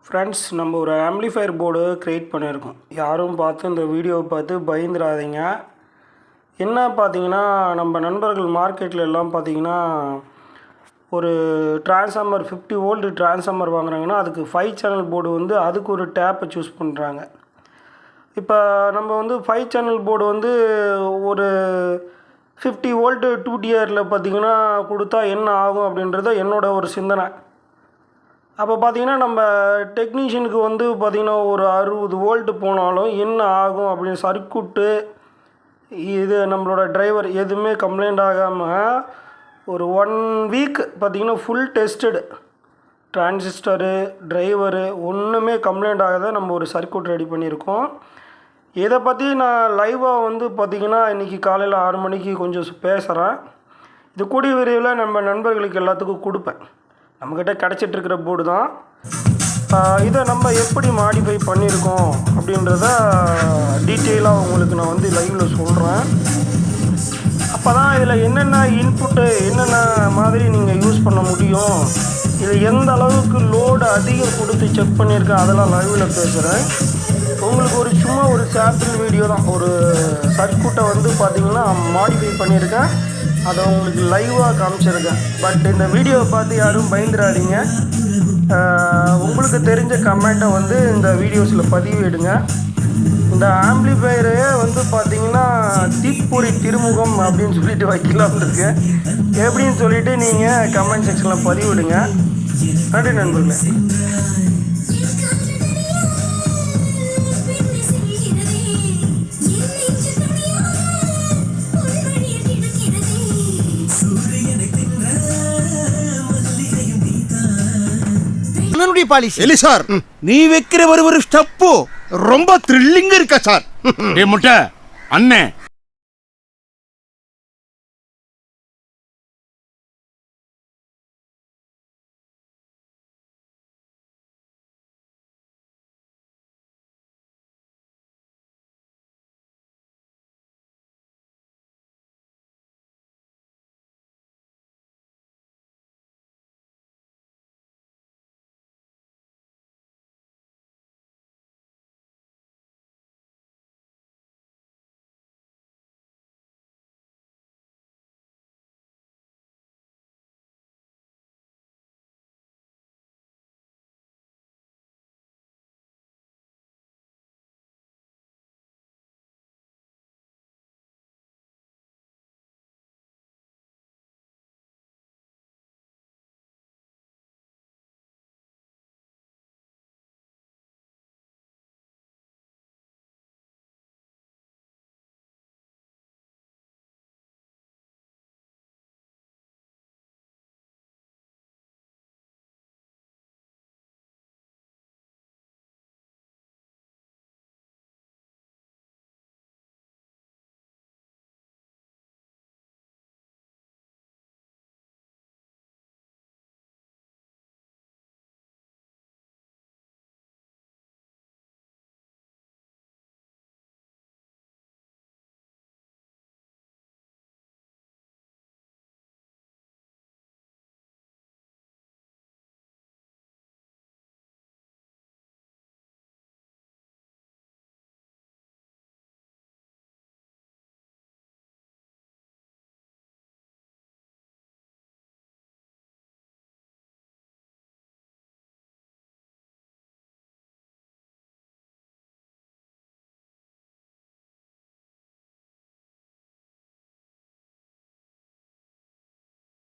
Friends, நம்ம ஒரு amplifier board create பண்ணியிருக்கோம். யாரும் பார்த்து இந்த வீடியோவை பார்த்து பயந்துடாதீங்க. என்ன பார்த்தீங்கன்னா, நம்ம நண்பர்கள் மார்க்கெட்டில் எல்லாம் பார்த்தீங்கன்னா ஒரு டிரான்ஸ்ஃபார்மர் 50 வோல்ட் டிரான்ஸ்ஃபார்மர் வாங்குறாங்கன்னா அதுக்கு 5 சேனல் போர்டு வந்து அதுக்கு ஒரு டேப்பை சூஸ் பண்ணுறாங்க. இப்போ நம்ம வந்து 5 சேனல் போர்டு வந்து ஒரு 50 வோல்ட்டு 2 டிஆரில் பார்த்திங்கன்னா கொடுத்தா என்ன ஆகும் அப்படின்றத என்னோட ஒரு சிந்தனை. அப்போ பார்த்திங்கன்னா நம்ம டெக்னீஷியனுக்கு வந்து பார்த்திங்கன்னா ஒரு 60 வோல்ட்டு போனாலும் என்ன ஆகும் அப்படின்னு சர்க்யூட்டு இது நம்மளோட டிரைவர் எதுவுமே கம்ப்ளைண்ட் ஆகாமல் ஒரு 1 வீக் பார்த்திங்கன்னா ஃபுல் டெஸ்டடு டிரான்சிஸ்டரு டிரைவரு ஒன்றுமே கம்ப்ளைண்ட் ஆகாத நம்ம ஒரு சர்க்யூட் ரெடி பண்ணியிருக்கோம். இதை பற்றி நான் லைவாக வந்து பார்த்திங்கன்னா இன்றைக்கி காலையில் 6 மணிக்கு கொஞ்சம் பேசுகிறேன். இது கூடிய விரைவில் நம்ம நண்பர்களுக்கு எல்லாத்துக்கும் கொடுப்பேன். நம்மக்கிட்ட கிடச்சிட்ருக்கிற போர்டு தான். இதை நம்ம எப்படி மாடிஃபை பண்ணியிருக்கோம் அப்படின்றத டீட்டெயிலாக உங்களுக்கு நான் வந்து லைவில் சொல்கிறேன். அப்போ தான் இதில் என்னென்ன இன்புட்டு என்னென்ன மாதிரி நீங்கள் யூஸ் பண்ண முடியும், இது எந்த அளவுக்கு லோடு அதிகம் கொடுத்து செக் பண்ணியிருக்கேன் அதெல்லாம் லைவில் பேசுகிறேன். உங்களுக்கு ஒரு சும்மா ஒரு சாம்பிள் வீடியோ தான். ஒரு சர்க்யூட்டை வந்து பார்த்திங்கன்னா மாடிஃபை பண்ணியிருக்கேன், அதை உங்களுக்கு லைவாக காமிச்சிருக்கேன். பட் இந்த வீடியோவை பார்த்து யாரும் பயந்துடாதீங்க. உங்களுக்கு தெரிஞ்ச கமெண்ட்டை வந்து இந்த வீடியோஸில் பதிவிடுங்க. இந்த ஆம்ப்ளிஃபையரே வந்து பார்த்திங்கன்னா தீப்பொறி திருமுகம் அப்படின்னு சொல்லிட்டு வைக்கலாம்னு இருக்கேன். எப்படின்னு சொல்லிவிட்டு நீங்கள் கமெண்ட் செக்ஷனில் பதிவிடுங்க. நன்றி நண்பர்களே. எலி சார், நீ வைக்கிற ஒரு ஸ்டெப்பு ரொம்ப த்ரில்லிங்கா இருக்கா சார். முட்டை அண்ணே